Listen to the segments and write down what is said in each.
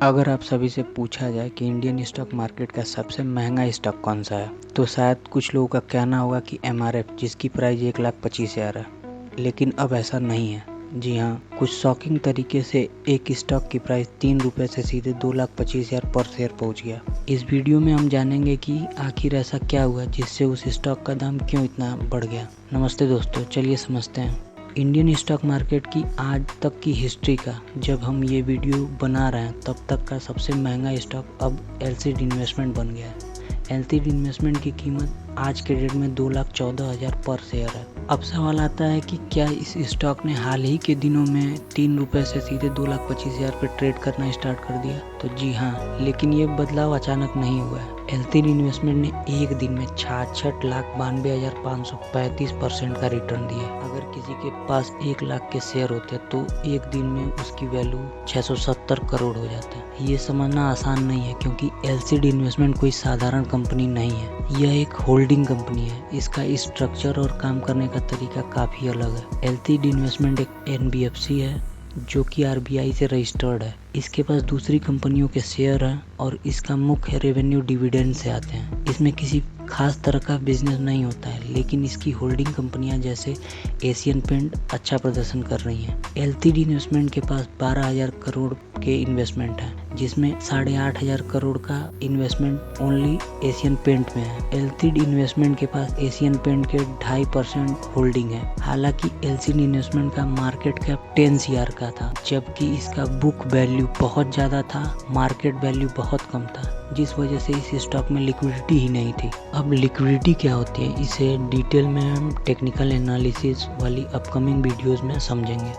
अगर आप सभी से पूछा जाए कि इंडियन स्टॉक मार्केट का सबसे महंगा स्टॉक कौन सा है, तो शायद कुछ लोगों का कहना होगा कि MRF, जिसकी प्राइस 1,25,000 है। लेकिन अब ऐसा नहीं है। जी हाँ, कुछ शॉकिंग तरीके से एक स्टॉक की प्राइस 3 रुपये से सीधे 2,25,000 पर शेयर पहुंच गया। इस वीडियो में हम जानेंगे कि आखिर ऐसा क्या हुआ जिससे उस स्टॉक का दाम क्यों इतना बढ़ गया। नमस्ते दोस्तों, चलिए समझते हैं इंडियन स्टॉक मार्केट की आज तक की हिस्ट्री का। जब हम ये वीडियो बना रहे हैं तब तक का सबसे महंगा स्टॉक अब LCD इन्वेस्टमेंट बन गया है। LCD इन्वेस्टमेंट की कीमत आज के डेट में 2,14,000 पर शेयर है। अब सवाल आता है कि क्या इस स्टॉक ने हाल ही के दिनों में 3 रुपये से सीधे 2,25,000 पे ट्रेड करना स्टार्ट कर दिया? तो जी हाँ, लेकिन ये बदलाव अचानक नहीं हुआ है। LCD इन्वेस्टमेंट ने एक दिन में 66,92,535% का रिटर्न दिया। अगर किसी के पास 1 लाख के शेयर होते तो एक दिन में उसकी वैल्यू 670 करोड़ हो जाता है। ये समझना आसान नहीं है, क्योंकि LCD इन्वेस्टमेंट कोई साधारण कंपनी नहीं है। यह एक होल्डिंग कंपनी है। इसका स्ट्रक्चर और काम करने का तरीका काफ़ी अलग है। LCD इन्वेस्टमेंट एक NBFC है जो कि RBI से रजिस्टर्ड है। इसके पास दूसरी कंपनियों के शेयर हैं और इसका मुख्य रेवेन्यू डिविडेंड से आते हैं। इसमें किसी खास तरह का बिजनेस नहीं होता है, लेकिन इसकी होल्डिंग कंपनियां जैसे एशियन पेंट अच्छा प्रदर्शन कर रही हैं। LCD इन्वेस्टमेंट के पास 12,000 करोड़ के इन्वेस्टमेंट है, जिसमें 8,500 करोड़ का इन्वेस्टमेंट ओनली एशियन पेंट में है। LCD इन्वेस्टमेंट के पास एशियन पेंट के 2.5% होल्डिंग है। हालांकि LCD इन्वेस्टमेंट का मार्केट कैप 10 CR का था, जबकि इसका बुक वैल्यू बहुत ज़्यादा था, मार्केट वैल्यू बहुत कम था, जिस वजह से इस स्टॉक में लिक्विडिटी ही नहीं थी। अब लिक्विडिटी क्या होती है, इसे डिटेल में हम टेक्निकल एनालिसिस वाली अपकमिंग वीडियोस में समझेंगे।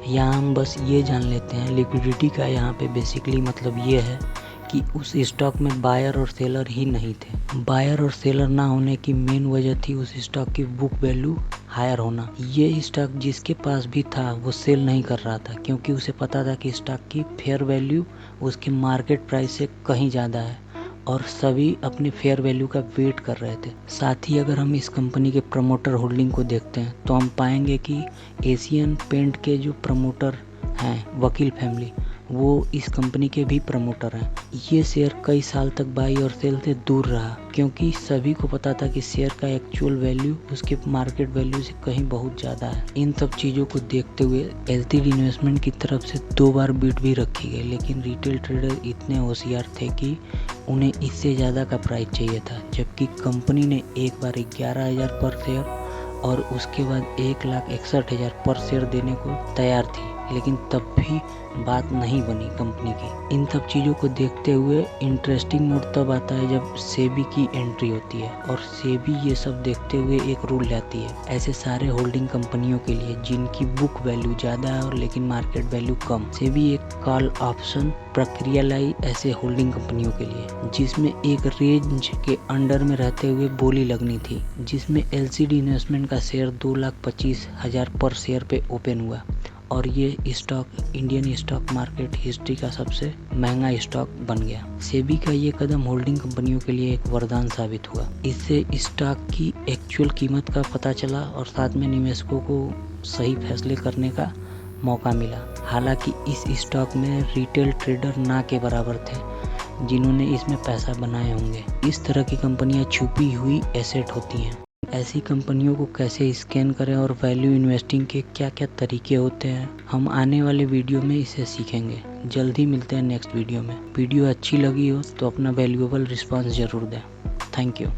यहाँ हम बस ये जान लेते हैं लिक्विडिटी का यहाँ पे बेसिकली मतलब ये है कि उस स्टॉक में बायर और सेलर ही नहीं थे। बायर और सेलर ना होने की मेन वजह थी उस स्टॉक की बुक वैल्यू हायर होना। ये स्टॉक जिसके पास भी था वो सेल नहीं कर रहा था, क्योंकि उसे पता था कि स्टॉक की फेयर वैल्यू उसके मार्केट प्राइस से कहीं ज़्यादा है और सभी अपने फेयर वैल्यू का वेट कर रहे थे। साथ ही अगर हम इस कंपनी के प्रमोटर होल्डिंग को देखते हैं तो हम पाएंगे कि एशियन पेंट के जो प्रमोटर हैं, वकील फैमिली, वो इस कंपनी के भी प्रमोटर हैं। ये शेयर कई साल तक बाई और सेल से दूर रहा, क्योंकि सभी को पता था कि शेयर का एक्चुअल वैल्यू उसके मार्केट वैल्यू से कहीं बहुत ज़्यादा है। इन सब चीज़ों को देखते हुए LCD इन्वेस्टमेंट की तरफ से 2 बार बीट भी रखी गई, लेकिन रिटेल ट्रेडर इतने होशियार थे कि उन्हें इससे ज़्यादा का प्राइस चाहिए था। जबकि कंपनी ने एक बार 11,000 पर शेयर और उसके बाद 1,61,000 पर शेयर देने को तैयार थी, लेकिन तब भी बात नहीं बनी कंपनी की। इन सब चीज़ों को देखते हुए इंटरेस्टिंग मोड तब आता है जब सेबी की एंट्री होती है, और सेबी ये सब देखते हुए एक रूल लाती है ऐसे सारे होल्डिंग कंपनियों के लिए जिनकी बुक वैल्यू ज़्यादा है और लेकिन मार्केट वैल्यू कम। सेबी एक कॉल ऑप्शन प्रक्रिया लाई ऐसे होल्डिंग कंपनियों के लिए, जिसमें एक रेंज के अंडर में रहते हुए बोली लगनी थी, जिसमें LCD इन्वेस्टमेंट का शेयर 2,25,000 पर शेयर पे ओपन हुआ और ये stock Indian stock market history का सबसे महंगा स्टॉक बन गया। सेबी का ये कदम होल्डिंग कंपनियों के लिए एक वरदान साबित हुआ। इससे स्टॉक की एक्चुअल कीमत का पता चला और साथ में निवेशकों को सही फैसले करने का मौका मिला। हालांकि इस स्टॉक में रिटेल ट्रेडर ना के बराबर थे जिन्होंने इसमें पैसा बनाए होंगे। इस तरह की कंपनियां छुपी हुई एसेट होती हैं। ऐसी कंपनियों को कैसे स्कैन करें और वैल्यू इन्वेस्टिंग के क्या क्या तरीके होते हैं, हम आने वाले वीडियो में इसे सीखेंगे। जल्दी मिलते हैं नेक्स्ट वीडियो में। वीडियो अच्छी लगी हो तो अपना वैल्यूएबल रिस्पांस ज़रूर दें। Thank you.